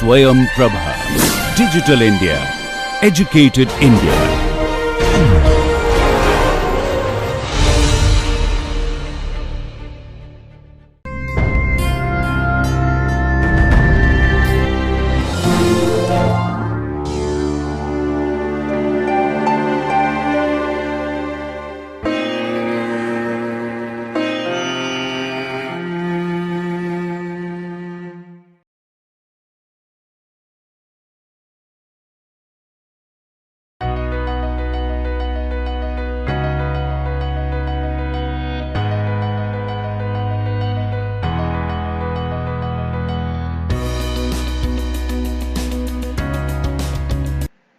Swayam Prabha. Digital India. Educated India.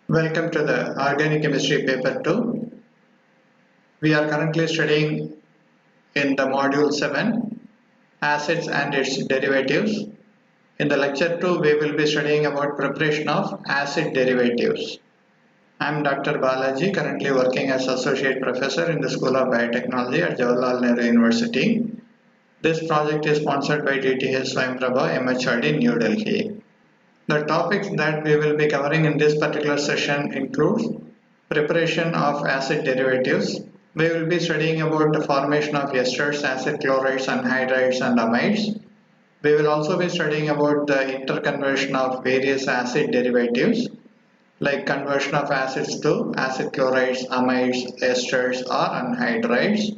Welcome to the Organic Chemistry Paper 2. We are currently studying in the Module 7, Acids and its Derivatives. In the Lecture 2, we will be studying about preparation of acid derivatives. I am Dr. Balaji, currently working as Associate Professor in the School of Biotechnology at Jawaharlal Nehru University. This project is sponsored by DTH Swayam Prabha, MHRD, New Delhi. The topics that we will be covering in this particular session include preparation of acid derivatives. We will be studying about the formation of esters, acid chlorides, anhydrides and amides. We will also be studying about the interconversion of various acid derivatives like conversion of acids to acid chlorides, amides, esters or anhydrides.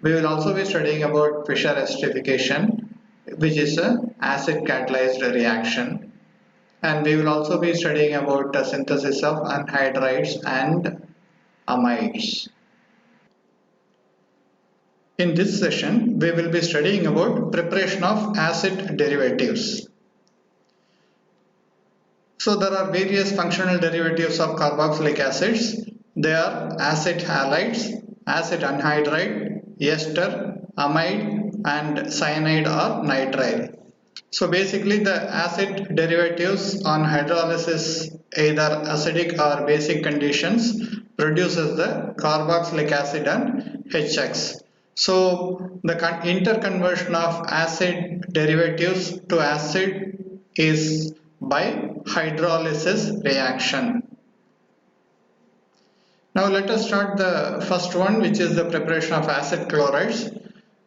We will also be studying about Fissure esterification, which is an acid catalyzed reaction. And we will also be studying about the synthesis of anhydrides and amides. In this session, we will be studying about preparation of acid derivatives. So there are various functional derivatives of carboxylic acids. They are acid halides, acid anhydride, ester, amide and cyanide or nitrile. So basically the acid derivatives on hydrolysis, either acidic or basic conditions, produces the carboxylic acid and HX. So the interconversion of acid derivatives to acid is by hydrolysis reaction. Now let us start the first one, which is the preparation of acid chlorides.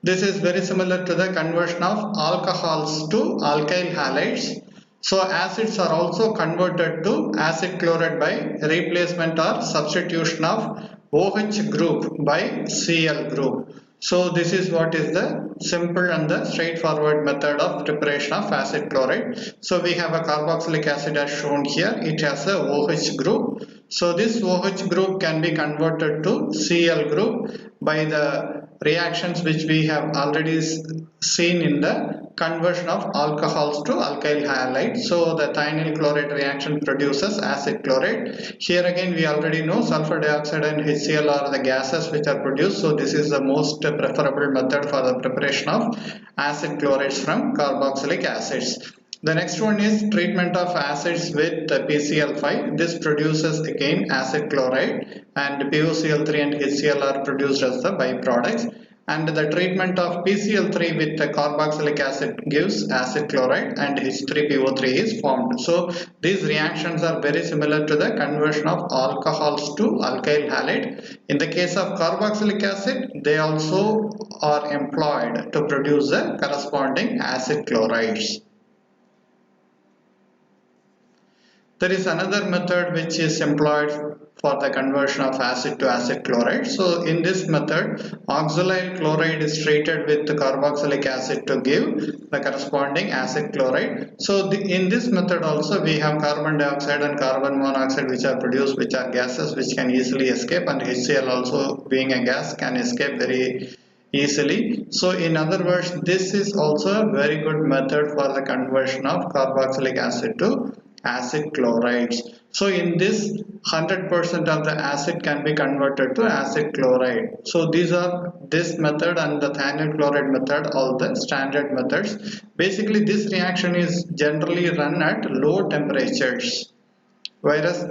This is very similar to the conversion of alcohols to alkyl halides. So acids are also converted to acid chloride by replacement or substitution of OH group by Cl group. So this is what is the simple and the straightforward method of preparation of acid chloride. So we have a carboxylic acid as shown here. It has a OH group. So this OH group can be converted to Cl group by the reactions which we have already seen in the conversion of alcohols to alkyl halides. So the thionyl chloride reaction produces acid chloride. Here again we already know sulfur dioxide and HCl are the gases which are produced. So this is the most preferable method for the preparation of acid chlorides from carboxylic acids. The next one is treatment of acids with PCl5. This produces again acid chloride, and POCl3 and HCl are produced as the byproducts. And the treatment of PCl3 with the carboxylic acid gives acid chloride and H3PO3 is formed. So these reactions are very similar to the conversion of alcohols to alkyl halide. In the case of carboxylic acid, they also are employed to produce the corresponding acid chlorides. There is another method which is employed for the conversion of acid to acid chloride. So in this method, oxalyl chloride is treated with the carboxylic acid to give the corresponding acid chloride. So in this method also we have carbon dioxide and carbon monoxide which are produced, which are gases which can easily escape, and HCl also being a gas can escape very easily. So in other words, this is also a very good method for the conversion of carboxylic acid to acid chlorides. So in this 100% of the acid can be converted to acid chloride. So these are this method and the thionyl chloride method, all the standard methods. Basically this reaction is generally run at low temperatures, whereas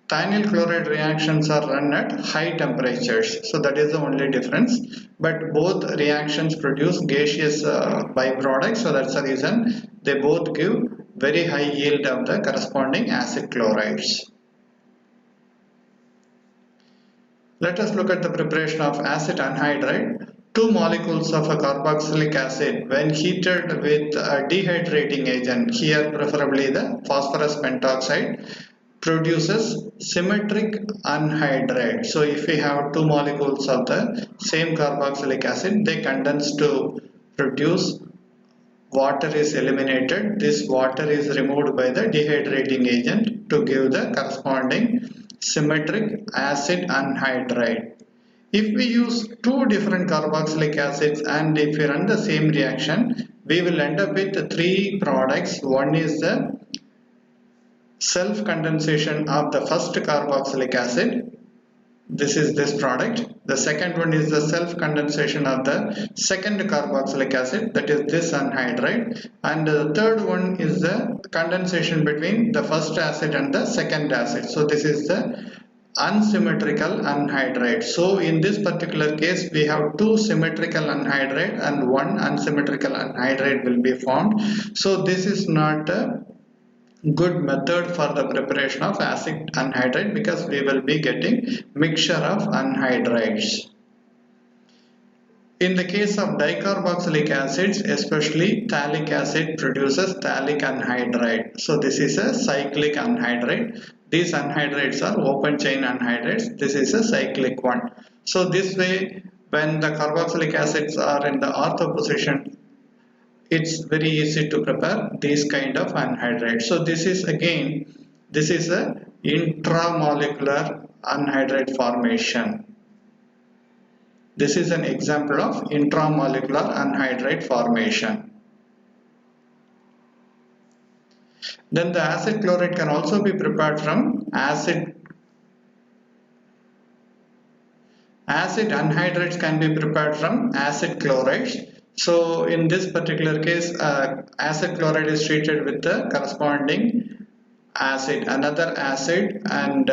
thionyl chloride reactions are run at high temperatures. So that is the only difference, but both reactions produce gaseous byproducts. So that's the reason they both give very high yield of the corresponding acid chlorides. Let us look at the preparation of acid anhydride. Two molecules of a carboxylic acid, when heated with a dehydrating agent, here preferably the phosphorus pentoxide, produces symmetric anhydride. So if we have two molecules of the same carboxylic acid, they condense to produce water is eliminated. This water is removed by the dehydrating agent to give the corresponding symmetric acid anhydride. If we use two different carboxylic acids and if we run the same reaction, we will end up with three products. One is the self-condensation of the first carboxylic acid. This is this product. The second one is the self-condensation of the second carboxylic acid, that is this anhydride, and the third one is the condensation between the first acid and the second acid. So this is the unsymmetrical anhydride. So in this particular case we have two symmetrical anhydride and one unsymmetrical anhydride will be formed. So this is not a good method for the preparation of acid anhydride because we will be getting mixture of anhydrides. In the case of dicarboxylic acids, especially phthalic acid produces phthalic anhydride. So this is a cyclic anhydride. These anhydrides are open chain anhydrides. This is a cyclic one. So this way, when the carboxylic acids are in the ortho position, it's very easy to prepare these kind of anhydrides. So this is again, this is a intramolecular anhydride formation. This is an example of intramolecular anhydride formation. Then the acid chloride can also be prepared from acid anhydrides can be prepared from acid chlorides. So in this particular case, acid chloride is treated with the corresponding acid, another acid, and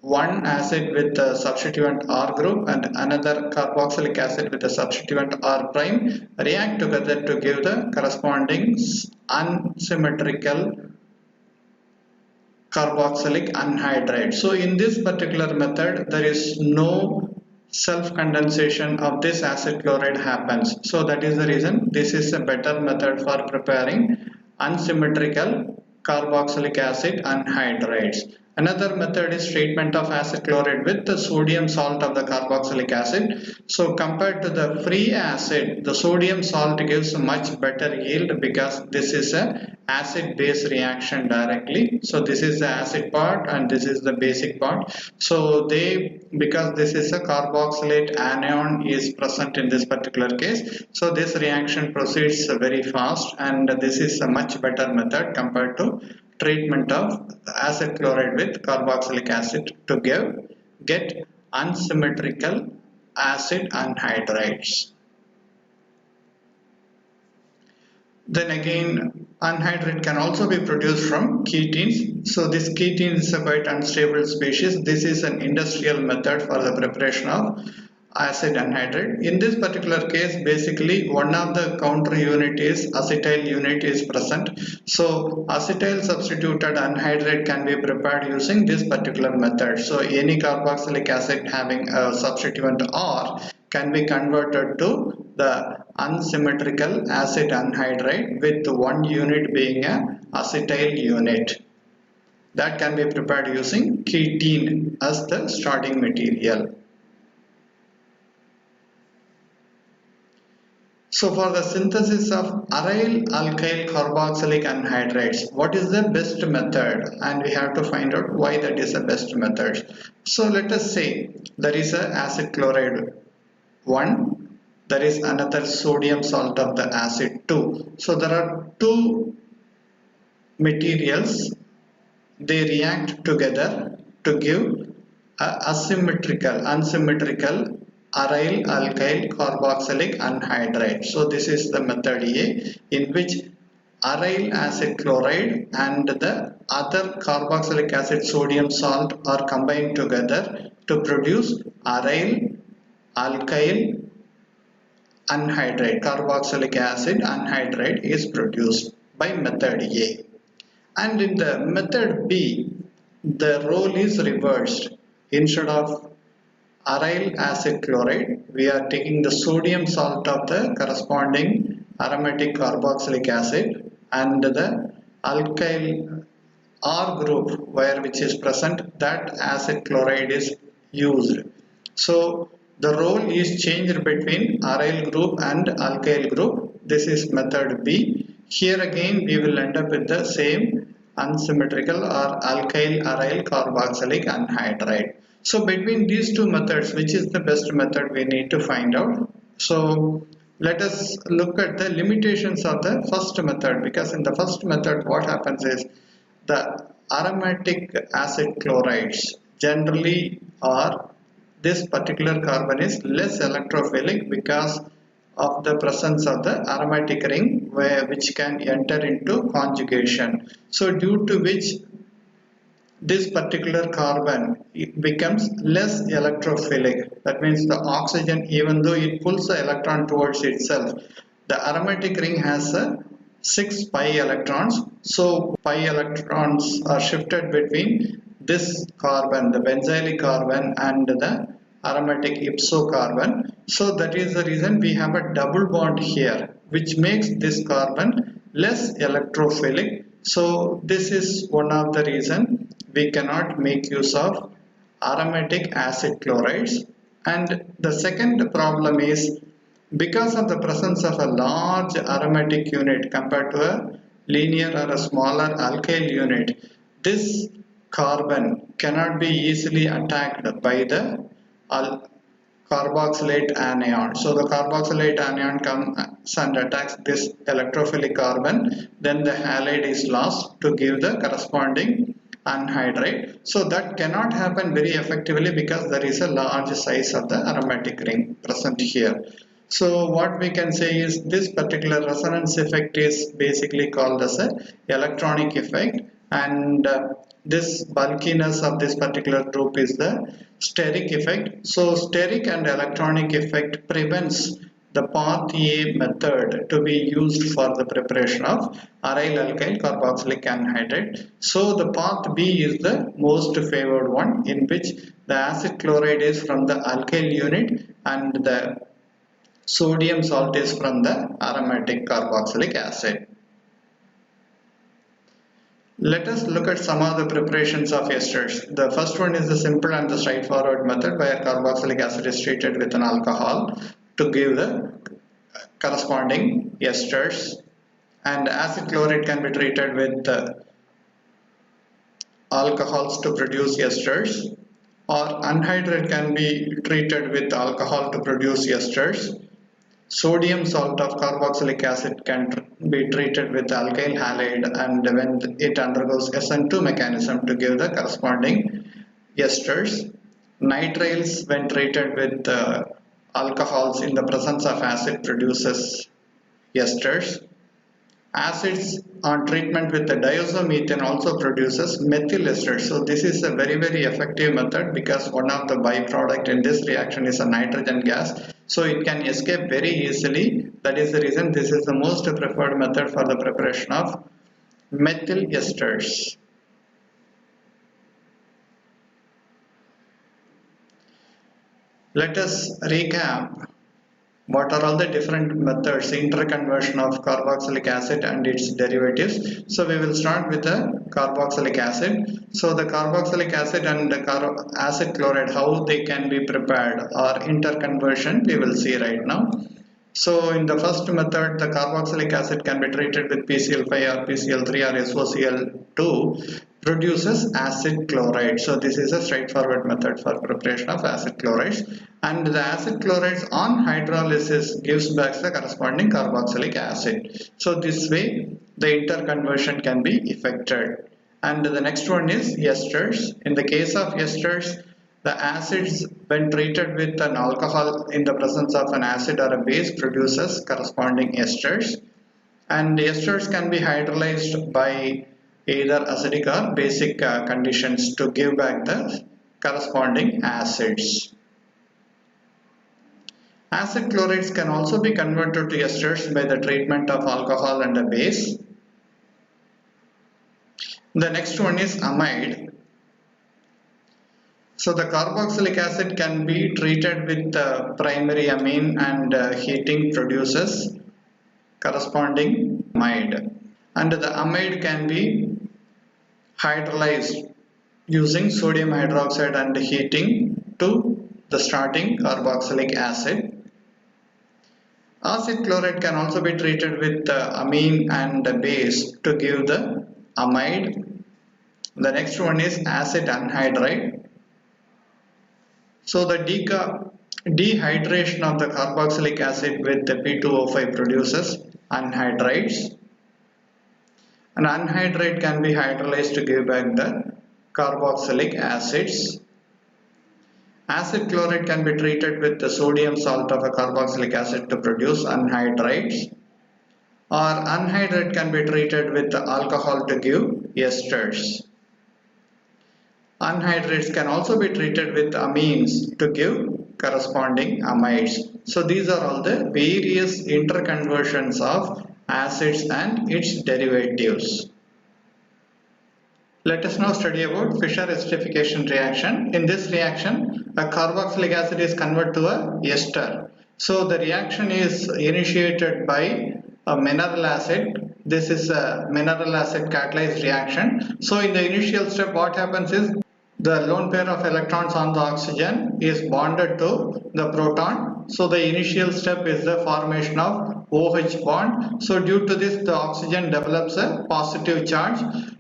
one acid with the substituent R group and another carboxylic acid with the substituent R prime react together to give the corresponding unsymmetrical carboxylic anhydride. So in this particular method, there is no self-condensation of this acid chloride happens. So that is the reason this is a better method for preparing unsymmetrical carboxylic acid anhydrides. Another method is treatment of acid chloride with the sodium salt of the carboxylic acid. So compared to the free acid, the sodium salt gives much better yield because this is a acid base reaction directly. So this is the acid part and this is the basic part. So because this is a carboxylate anion is present in this particular case, so this reaction proceeds very fast and this is a much better method compared to treatment of acid chloride with carboxylic acid to get unsymmetrical acid anhydrides. Then again, anhydride can also be produced from ketenes. So this ketene is a quite unstable species. This is an industrial method for the preparation of acid anhydride. In this particular case, basically one of the counter unit is acetyl unit is present. So acetyl substituted anhydride can be prepared using this particular method. So any carboxylic acid having a substituent R can be converted to the unsymmetrical acid anhydride with one unit being a acetyl unit. That can be prepared using ketene as the starting material. So for the synthesis of aryl alkyl carboxylic anhydrides, what is the best method? And we have to find out why that is the best method. So let us say there is a acid chloride 1, there is another sodium salt of the acid 2. So there are two materials, they react together to give a unsymmetrical aryl alkyl carboxylic anhydride. So this is the method A, in which aryl acid chloride and the other carboxylic acid sodium salt are combined together to produce aryl alkyl anhydride, carboxylic acid anhydride is produced by method A. And in the method B, the role is reversed. Instead of aryl acid chloride, we are taking the sodium salt of the corresponding aromatic carboxylic acid, and the alkyl R group where which is present, that acid chloride is used. So the role is changed between aryl group and alkyl group. This is method B. Here again we will end up with the same unsymmetrical or alkyl aryl carboxylic anhydride. So between these two methods, which is the best method, we need to find out. So let us look at the limitations of the first method, because in the first method what happens is the aromatic acid chlorides generally are, this particular carbon is less electrophilic because of the presence of the aromatic ring which can enter into conjugation. So due to which this particular carbon becomes less electrophilic. That means the oxygen, even though it pulls the electron towards itself, the aromatic ring has 6 pi electrons. So pi electrons are shifted between this carbon, the benzylic carbon, and the aromatic ipso carbon. So that is the reason we have a double bond here, which makes this carbon less electrophilic. So this is one of the reason we cannot make use of aromatic acid chlorides. And the second problem is, because of the presence of a large aromatic unit compared to a linear or a smaller alkyl unit, this carbon cannot be easily attacked by the carboxylate anion. So the carboxylate anion comes and attacks this electrophilic carbon, then the halide is lost to give the corresponding anhydride. So that cannot happen very effectively because there is a large size of the aromatic ring present here. So what we can say is this particular resonance effect is basically called as a electronic effect, and this bulkiness of this particular group is the steric effect. So steric and electronic effect prevents the path A method to be used for the preparation of aryl alkyl carboxylic anhydride. So the path B is the most favored one, in which the acid chloride is from the alkyl unit and the sodium salt is from the aromatic carboxylic acid. Let us look at some of the preparations of esters. The first one is the simple and the straightforward method, where carboxylic acid is treated with an alcohol to give the corresponding esters, and acid chloride can be treated with alcohols to produce esters, or anhydride can be treated with alcohol to produce esters. Sodium salt of carboxylic acid can be treated with alkyl halide, and when it undergoes SN2 mechanism to give the corresponding esters. Nitriles, when treated with alcohols in the presence of acid, produces esters. Acids on treatment with the diazomethane also produces methyl esters. So this is a very effective method, because one of the byproduct in this reaction is a nitrogen gas. So it can escape very easily. That is the reason this is the most preferred method for the preparation of methyl esters. Let us recap what are all the different methods, interconversion of carboxylic acid and its derivatives. So we will start with the carboxylic acid. So the carboxylic acid and the acid chloride, how they can be prepared, or interconversion, we will see right now. So in the first method, the carboxylic acid can be treated with PCl5 or PCl3 or SOCl2, produces acid chloride. So this is a straightforward method for preparation of acid chlorides, and the acid chlorides on hydrolysis gives back the corresponding carboxylic acid. So this way the interconversion can be effected. And the next one is esters. In the case of esters, the acids, when treated with an alcohol in the presence of an acid or a base, produces corresponding esters, and esters can be hydrolyzed by either acidic or basic conditions to give back the corresponding acids. Acid chlorides can also be converted to esters by the treatment of alcohol and a base. The next one is amide. So the carboxylic acid can be treated with primary amine and heating produces corresponding amide. And the amide can be hydrolyzed using sodium hydroxide and heating to the starting carboxylic acid. Acid chloride can also be treated with amine and base to give the amide. The next one is acid anhydride. So the dehydration of the carboxylic acid with the P2O5 produces anhydrides. An anhydride can be hydrolyzed to give back the carboxylic acids. Acid chloride can be treated with the sodium salt of a carboxylic acid to produce anhydrides. Or anhydride can be treated with the alcohol to give esters. Anhydrides can also be treated with amines to give corresponding amides. So these are all the various interconversions of acids and its derivatives. Let us now study about Fissure esterification reaction. In this reaction, a carboxylic acid is converted to a ester. So the reaction is initiated by a mineral acid. This is a mineral acid catalyzed reaction. So in the initial step, what happens is the lone pair of electrons on the oxygen is bonded to the proton. So the initial step is the formation of OH bond. So due to this, the oxygen develops a positive charge.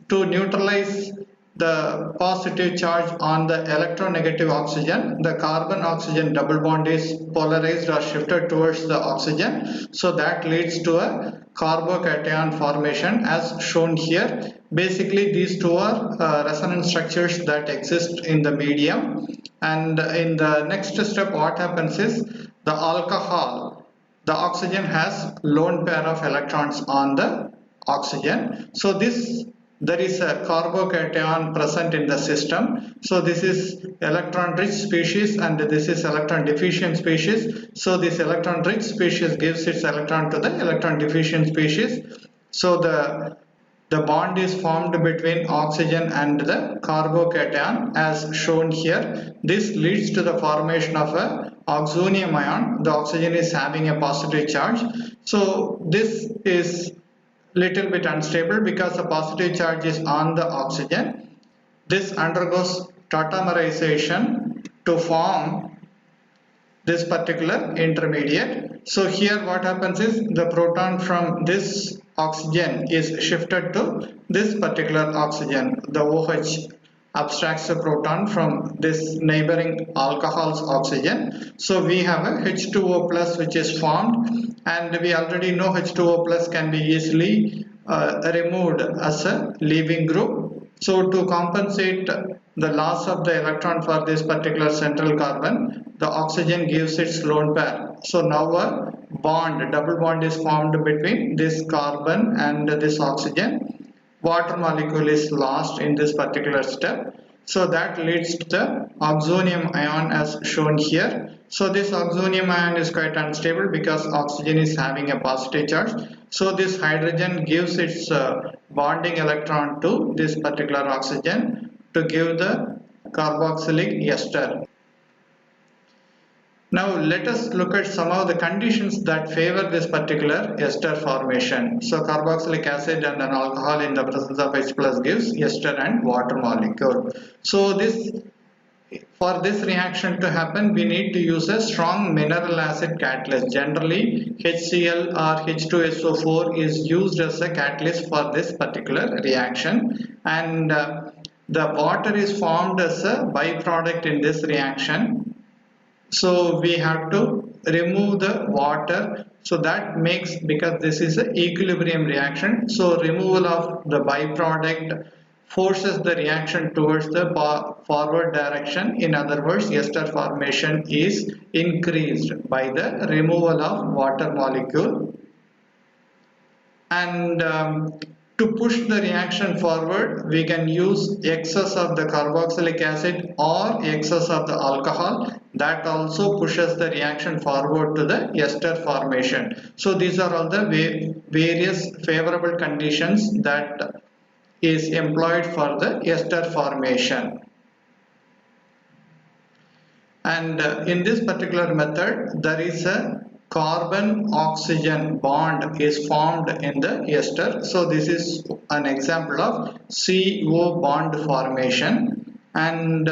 To neutralize the positive charge on the electronegative oxygen, the carbon-oxygen double bond is polarized or shifted towards the oxygen. So that leads to a carbocation formation as shown here. Basically, these two are resonance structures that exist in the medium. And in the next step, what happens is the alcohol, the oxygen has lone pair of electrons on the oxygen. So there is a carbocation present in the system. So this is electron rich species and this is electron deficient species. So this electron rich species gives its electron to the electron deficient species. So the bond is formed between oxygen and the carbocation as shown here. This leads to the formation of a oxonium ion. The oxygen is having a positive charge. So this is little bit unstable because the positive charge is on the oxygen. This undergoes tautomerization to form this particular intermediate. So here what happens is the proton from this oxygen is shifted to this particular oxygen. The OH abstracts the proton from this neighboring alcohol's oxygen. So we have a H2O plus which is formed, and we already know H2O plus can be easily removed as a leaving group. So to compensate the loss of the electron for this particular central carbon, the oxygen gives its lone pair. So now a double bond is formed between this carbon and this oxygen. Water molecule is lost in this particular step. So that leads to the oxonium ion as shown here. So this oxonium ion is quite unstable because oxygen is having a positive charge. So this hydrogen gives its bonding electron to this particular oxygen to give the carboxylic ester. Now let us look at some of the conditions that favor this particular ester formation. So carboxylic acid and an alcohol in the presence of H plus gives ester and water molecule. So for this reaction to happen, we need to use a strong mineral acid catalyst. Generally, HCl or H2SO4 is used as a catalyst for this particular reaction, and the water is formed as a byproduct in this reaction. So we have to remove the water. So that makes, because this is an equilibrium reaction, so removal of the byproduct forces the reaction towards the forward direction. In other words, ester formation is increased by the removal of water molecule. And to push the reaction forward, we can use excess of the carboxylic acid or excess of the alcohol. That also pushes the reaction forward to the ester formation. So these are all the various favorable conditions that is employed for the ester formation. And in this particular method, there is a carbon-oxygen bond is formed in the ester. So this is an example of CO bond formation, and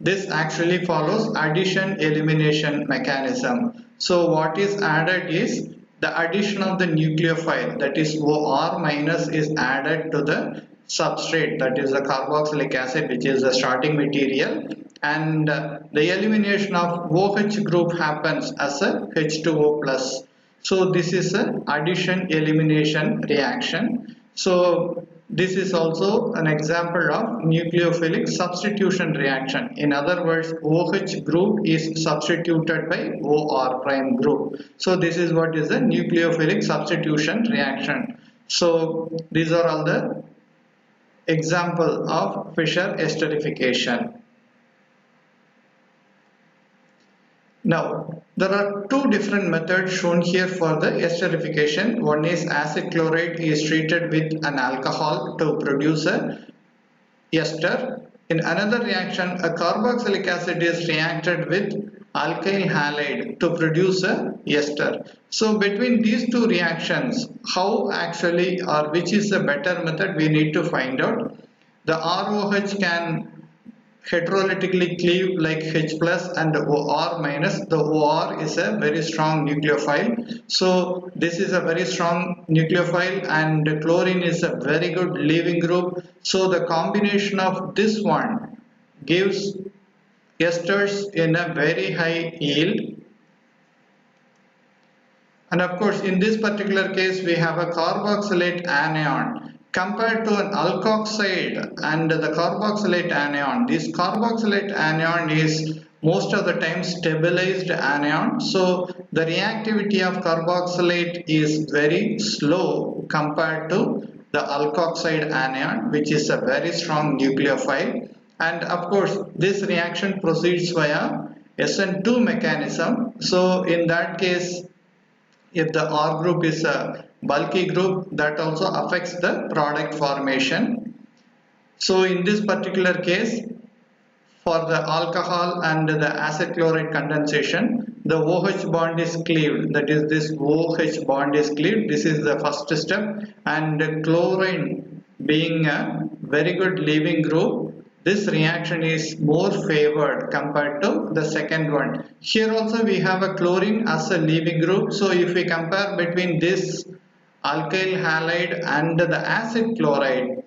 this actually follows addition-elimination mechanism. So what is added is the addition of the nucleophile, that is OR minus, is added to the substrate, that is the carboxylic acid, which is the starting material, and the elimination of OH group happens as a H2O plus. So this is an addition elimination reaction. So this is also an example of nucleophilic substitution reaction. In other words, OH group is substituted by OR prime group. So this is what is a nucleophilic substitution reaction. So these are all the example of Fissure esterification. Now, there are two different methods shown here for the esterification. One is acid chloride is treated with an alcohol to produce a ester. In another reaction, a carboxylic acid is reacted with alkyl halide to produce a ester. So between these two reactions, how actually, or which is the better method, we need to find out. The ROH can heterolytically cleave like H plus and OR minus. The OR is a very strong nucleophile. So this is a very strong nucleophile, and chlorine is a very good leaving group. So the combination of this one gives esters in a very high yield. And of course, in this particular case, we have a carboxylate anion compared to an alkoxide and the carboxylate anion. This carboxylate anion is most of the time stabilized anion. So the reactivity of carboxylate is very slow compared to the alkoxide anion, which is a very strong nucleophile. And of course, this reaction proceeds via SN2 mechanism. So in that case, if the R group is a bulky group, that also affects the product formation. So in this particular case, for the alcohol and the acid chloride condensation, the OH bond is cleaved, that is this OH bond is cleaved. This is the first step, and chlorine being a very good leaving group, this reaction is more favored compared to the second one. Here also we have a chlorine as a leaving group. So if we compare between this alkyl halide and the acid chloride,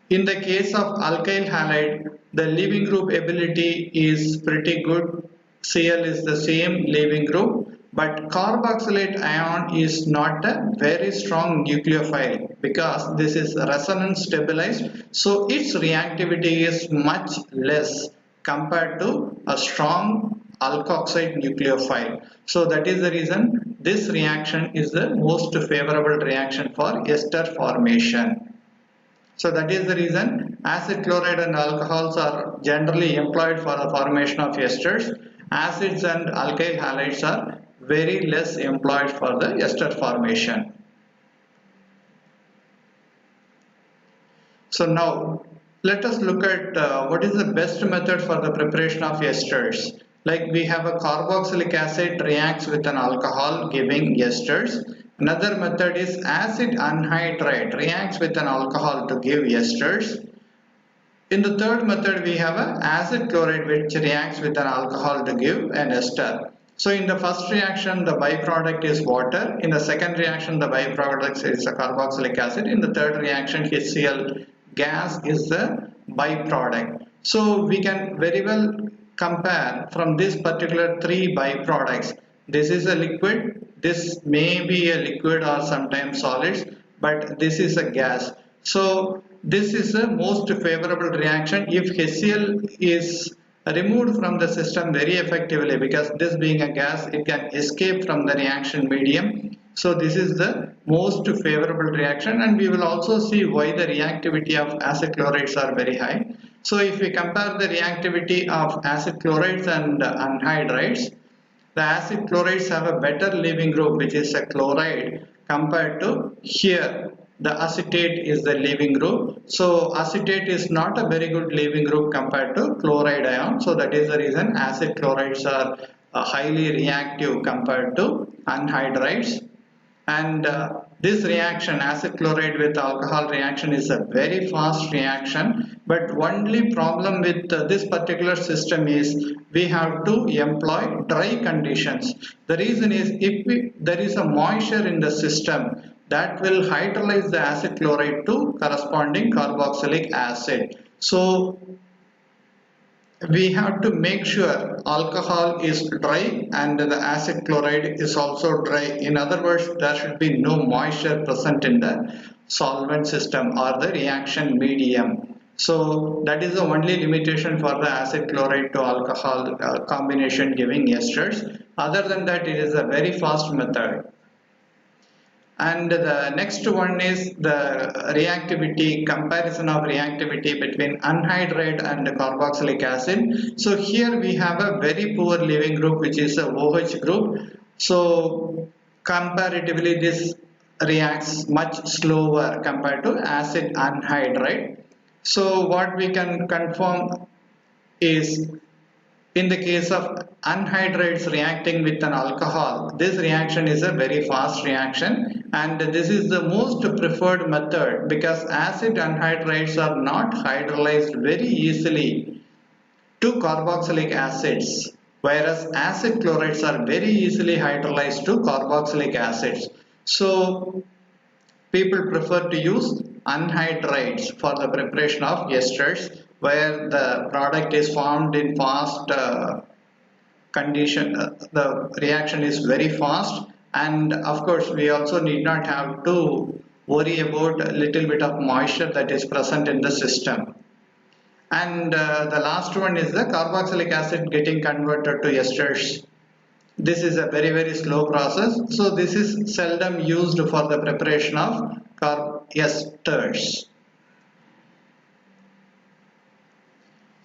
in the case of alkyl halide, the leaving group ability is pretty good. Cl is the same leaving group, but carboxylate ion is not a very strong nucleophile because this is resonance stabilized, so its reactivity is much less compared to a strong alkoxide nucleophile. So that is the reason this reaction is the most favorable reaction for ester formation. So that is the reason acid chloride and alcohols are generally employed for the formation of esters. Acids and alkyl halides are very less employed for the ester formation. So now let us look at what is the best method for the preparation of esters. Like we have a carboxylic acid reacts with an alcohol giving esters. Another method is acid anhydride reacts with an alcohol to give esters. In the third method, we have an acid chloride which reacts with an alcohol to give an ester. So in the first reaction, the byproduct is water. In the second reaction, the byproduct is a carboxylic acid. In the third reaction, HCl gas is the byproduct. So we can very well compare from this particular three byproducts. This is a liquid. This may be a liquid or sometimes solids, but this is a gas. So this is the most favorable reaction if HCl is removed from the system very effectively, because this being a gas, it can escape from the reaction medium. So this is the most favorable reaction, and we will also see why the reactivity of acid chlorides are very high. So if we compare the reactivity of acid chlorides and anhydrides, the acid chlorides have a better leaving group, which is a chloride, compared to here the acetate is the leaving group. So acetate is not a very good leaving group compared to chloride ion. So that is the reason acid chlorides are highly reactive compared to anhydrides. And this reaction, acid chloride with alcohol reaction, is a very fast reaction, but only problem with this particular system is we have to employ dry conditions. The reason is if there is a moisture in the system, that will hydrolyze the acid chloride to corresponding carboxylic acid. So we have to make sure alcohol is dry and the acid chloride is also dry. In other words, there should be no moisture present in the solvent system or the reaction medium. So that is the only limitation for the acid chloride to alcohol combination giving esters. Other than that, it is a very fast method. And the next one is the reactivity, comparison of reactivity between anhydride and carboxylic acid. So here we have a very poor leaving group, which is a OH group. So comparatively this reacts much slower compared to acid anhydride. So what we can confirm is, in the case of anhydrides reacting with an alcohol, this reaction is a very fast reaction, and this is the most preferred method because acid anhydrides are not hydrolyzed very easily to carboxylic acids, whereas acid chlorides are very easily hydrolyzed to carboxylic acids. So people prefer to use anhydrides for the preparation of esters, where the product is formed in fast condition, the reaction is very fast, and of course we also need not have to worry about a little bit of moisture that is present in the system. And the last one is the carboxylic acid getting converted to esters. This is a very slow process, so this is seldom used for the preparation of esters.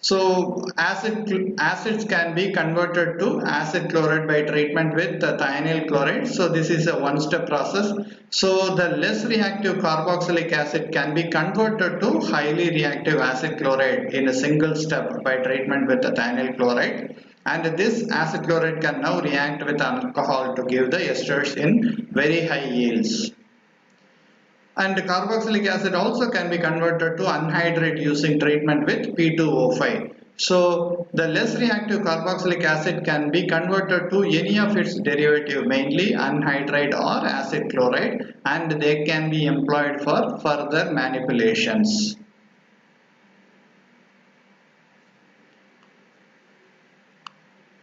So acids can be converted to acid chloride by treatment with thionyl chloride. So this is a one-step process. So the less reactive carboxylic acid can be converted to highly reactive acid chloride in a single step by treatment with the thionyl chloride. And this acid chloride can now react with alcohol to give the esters in very high yields. And carboxylic acid also can be converted to anhydride using treatment with P2O5. So the less reactive carboxylic acid can be converted to any of its derivative, mainly anhydride or acid chloride, and they can be employed for further manipulations.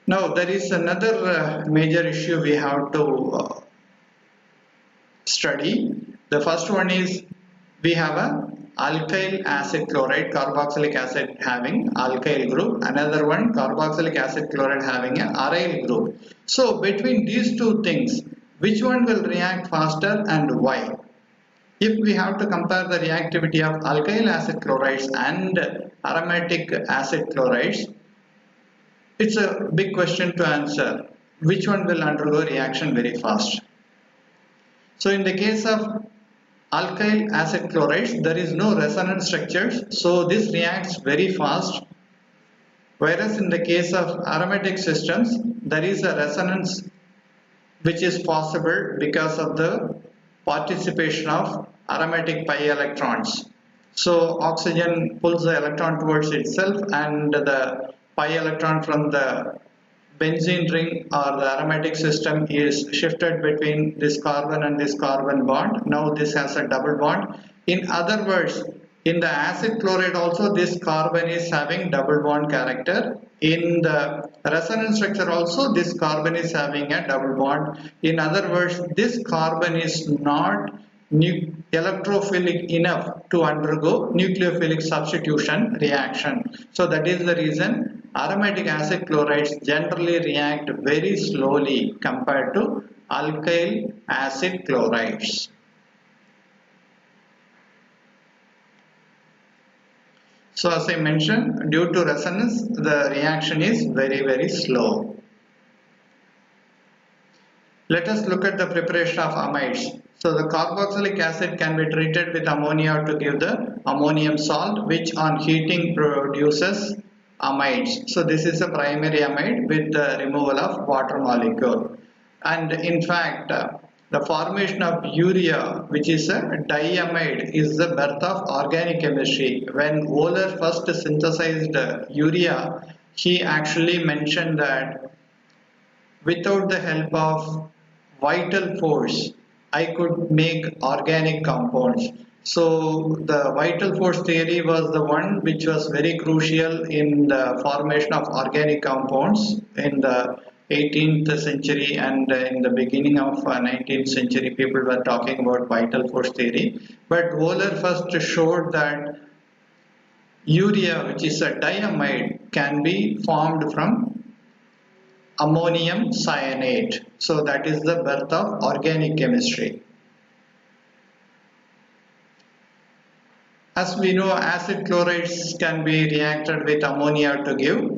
Now there is another major issue we have to study. The first one is we have a alkyl acid chloride, carboxylic acid having alkyl group, another one carboxylic acid chloride having an aryl group. So between these two things, which one will react faster and why? If we have to compare the reactivity of alkyl acid chlorides and aromatic acid chlorides, it's a big question to answer. Which one will undergo reaction very fast? So in the case of alkyl acid chlorides, there is no resonance structures, so this reacts very fast. Whereas in the case of aromatic systems, there is a resonance which is possible because of the participation of aromatic pi electrons. So oxygen pulls the electron towards itself, and the pi electron from the benzene ring or the aromatic system is shifted between this carbon and this carbon bond. Now this has a double bond. In other words, in the acid chloride also this carbon is having double bond character. In the resonance structure also this carbon is having a double bond. In other words, this carbon is not electrophilic enough to undergo nucleophilic substitution reaction. So that is the reason aromatic acid chlorides generally react very slowly compared to alkyl acid chlorides. So as I mentioned, due to resonance, the reaction is very slow. Let us look at the preparation of amides. So the carboxylic acid can be treated with ammonia to give the ammonium salt, which on heating produces amides. So this is a primary amide with the removal of water molecule. And in fact, the formation of urea, which is a diamide, is the birth of organic chemistry. When Euler first synthesized urea, he actually mentioned that without the help of vital force, I could make organic compounds. So the vital force theory was the one which was very crucial in the formation of organic compounds in the 18th century, and in the beginning of 19th century people were talking about vital force theory. But Euler first showed that urea, which is a diamide, can be formed from ammonium cyanate. So that is the birth of organic chemistry. As we know, acid chlorides can be reacted with ammonia to give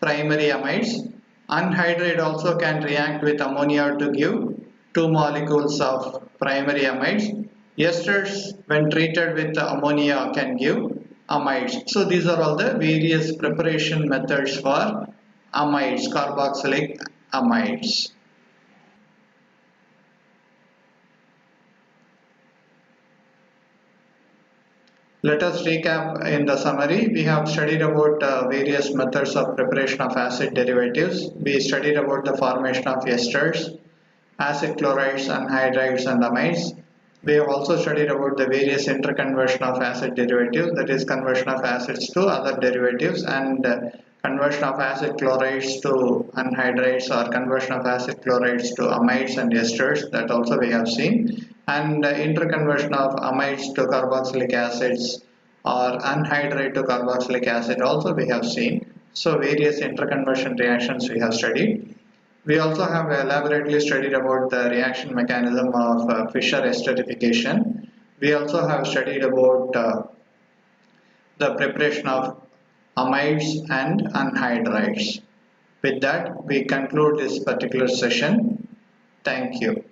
primary amides. Anhydride also can react with ammonia to give two molecules of primary amides. Esters, when treated with ammonia, can give amides. So these are all the various preparation methods for amides, carboxylic amides. Let us recap in the summary. We have studied about various methods of preparation of acid derivatives. We studied about the formation of esters, acid chlorides, anhydrides, and amides. We have also studied about the various interconversion of acid derivatives, that is conversion of acids to other derivatives, and conversion of acid chlorides to anhydrides, or conversion of acid chlorides to amides and esters, that also we have seen, and interconversion of amides to carboxylic acids or anhydride to carboxylic acid also we have seen. So various interconversion reactions we have studied. We also have elaborately studied about the reaction mechanism of Fissure esterification. We also have studied about the preparation of amides and anhydrides. With that, we conclude this particular session. Thank you.